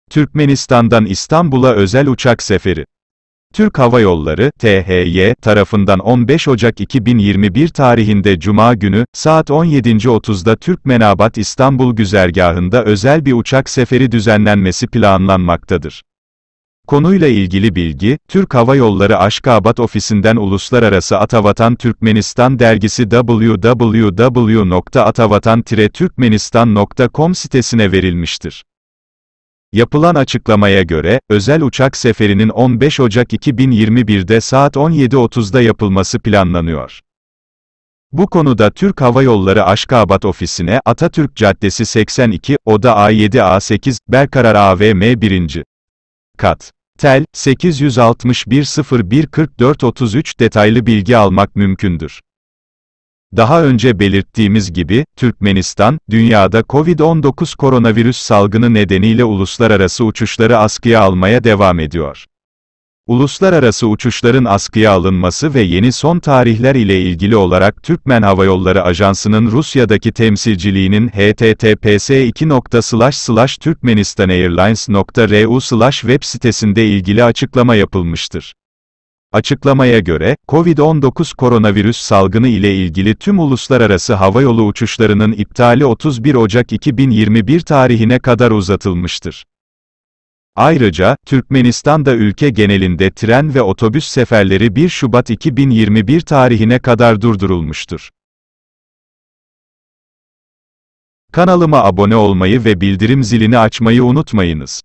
Türkmenistan'dan İstanbul'a özel uçak seferi. Türk Hava Yolları, THY, tarafından 15 Ocak 2021 tarihinde Cuma günü, saat 17.30'da Türkmenabat İstanbul güzergahında özel bir uçak seferi düzenlenmesi planlanmaktadır. Konuyla ilgili bilgi, Türk Hava Yolları Aşgabat ofisinden Uluslararası Atavatan Türkmenistan dergisi www.atavatan-türkmenistan.com sitesine verilmiştir. Yapılan açıklamaya göre, özel uçak seferinin 15 Ocak 2021'de saat 17.30'da yapılması planlanıyor. Bu konuda Türk Hava Yolları Aşgabat ofisine, Atatürk Caddesi 82, Oda A7-A8, Berkarar AVM 1. Kat. Tel, 861-01-44-33 detaylı bilgi almak mümkündür. Daha önce belirttiğimiz gibi, Türkmenistan, dünyada COVID-19 koronavirüs salgını nedeniyle uluslararası uçuşları askıya almaya devam ediyor. Uluslararası uçuşların askıya alınması ve yeni son tarihler ile ilgili olarak Türkmen Hava Yolları Ajansı'nın Rusya'daki temsilciliğinin https://turkmenistanairlines.ru/ web sitesinde ilgili açıklama yapılmıştır. Açıklamaya göre, COVID-19 koronavirüs salgını ile ilgili tüm uluslararası havayolu uçuşlarının iptali 31 Ocak 2021 tarihine kadar uzatılmıştır. Ayrıca, Türkmenistan'da ülke genelinde tren ve otobüs seferleri 1 Şubat 2021 tarihine kadar durdurulmuştur. Kanalıma abone olmayı ve bildirim zilini açmayı unutmayınız.